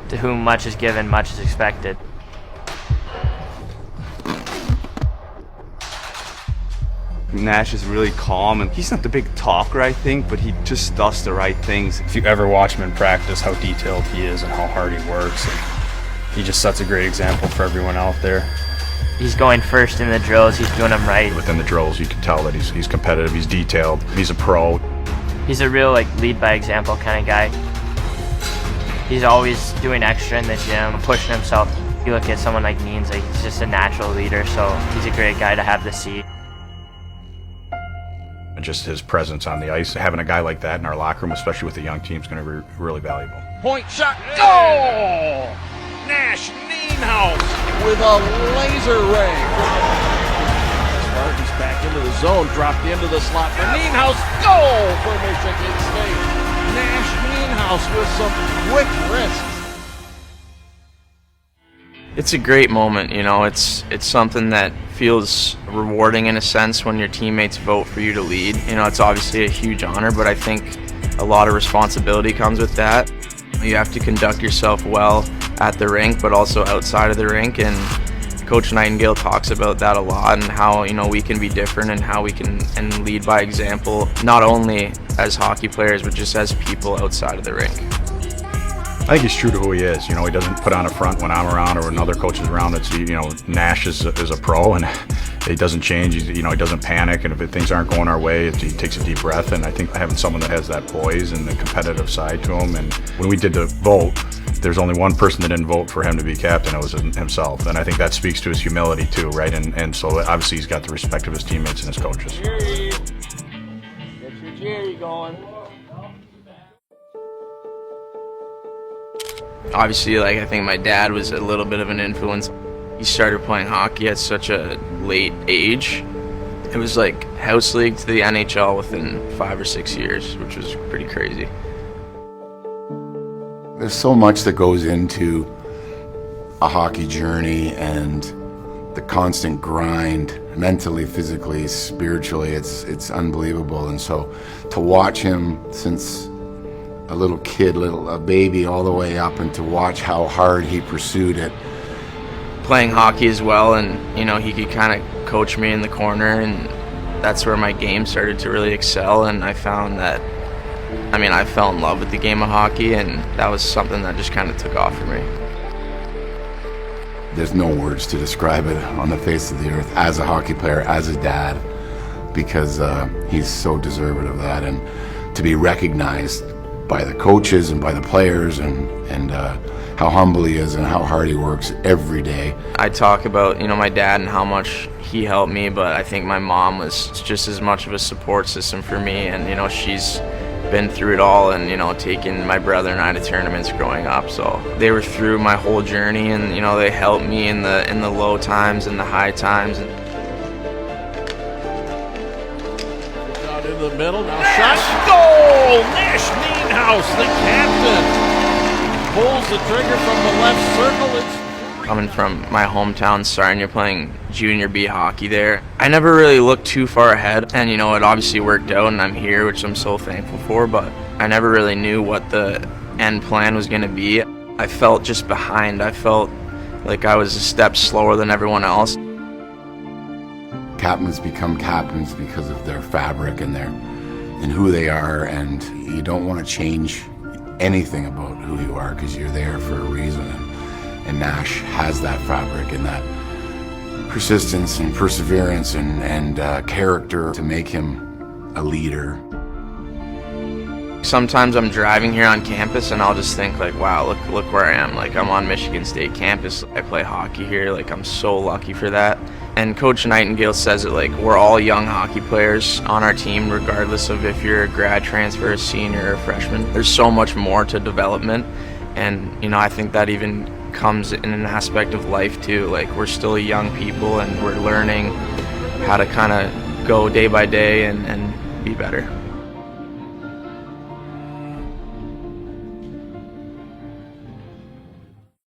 To whom much is given, much is expected. Nash is really calm, and he's not the big talker, I think, but he just does the right things. If you ever watch him in practice, how detailed he is and how hard he works, he just sets a great example for everyone out there. He's going first in the drills, he's doing them right. Within the drills, you can tell that he's competitive, he's detailed, he's a pro. He's a real lead by example kind of guy. He's always doing extra in the gym, pushing himself. You look at someone like Nienhuis, he's just a natural leader, so he's a great guy to have the seat. Just his presence on the ice, having a guy like that in our locker room, especially with the young team, is going to be really valuable. Point shot, goal! Nash Nienhuis with a laser ray. Spartans back into the zone, dropped into the slot for Nienhuis, goal for Michigan State. Nash Nienhuis with some quick wrists. It's a great moment, you know. It's something that feels rewarding in a sense when your teammates vote for you to lead. You know, it's obviously a huge honor, but I think a lot of responsibility comes with that. You have to conduct yourself well at the rink, but also outside of the rink, and Coach Nightingale talks about that a lot, and how, you know, we can be different and how we can and lead by example, not only as hockey players, but just as people outside of the rink. I think he's true to who he is. You know, he doesn't put on a front when I'm around or another coach is around. It's, you know, Nash is a pro, and he doesn't change. He doesn't panic, and if things aren't going our way, he takes a deep breath. And I think having someone that has that poise and the competitive side to him. And when we did the vote, there's only one person that didn't vote for him to be captain. It was himself, and I think that speaks to his humility too, right? And so obviously he's got the respect of his teammates and his coaches. Jerry, get your Jerry going. Obviously, I think my dad was a little bit of an influence. He started playing hockey at such a late age. It was like house league to the NHL within 5 or 6 years, which was pretty crazy. There's so much that goes into a hockey journey, and the constant grind, mentally, physically, spiritually, it's unbelievable. And so to watch him since a little kid, a baby, all the way up, and to watch how hard he pursued it. Playing hockey as well, and, you know, he could kind of coach me in the corner, and that's where my game started to really excel. And I found that, I fell in love with the game of hockey, and that was something that just kind of took off for me. There's no words to describe it on the face of the earth as a hockey player, as a dad, because he's so deserving of that. And to be recognized by the coaches and by the players, and how humble he is and how hard he works every day. I talk about, you know, my dad and how much he helped me, but I think my mom was just as much of a support system for me, and, you know, she's been through it all, and, you know, taking my brother and I to tournaments growing up. So they were through my whole journey, and, you know, they helped me in the low times and the high times. Out in the middle, now shot, goal! Nash Nienhuis, the captain, pulls the trigger from the left circle. Coming from my hometown, Sarnia, playing junior B hockey there, I never really looked too far ahead, and, you know, it obviously worked out, and I'm here, which I'm so thankful for, but I never really knew what the end plan was going to be. I felt just behind. I felt like I was a step slower than everyone else. Captains become captains because of their fabric and who they are, and you don't want to change anything about who you are, because you're there for a reason. And Nash has that fabric and that persistence and perseverance and character to make him a leader. Sometimes I'm driving here on campus and I'll just think, like, wow, look where I am. Like, I'm on Michigan State campus. I play hockey here. Like, I'm so lucky for that. And Coach Nightingale says it, like, we're all young hockey players on our team, regardless of if you're a grad transfer, a senior, or a freshman. There's so much more to development, and, you know, I think that even comes in an aspect of life too. Like, we're still young people, and we're learning how to kind of go day by day and be better.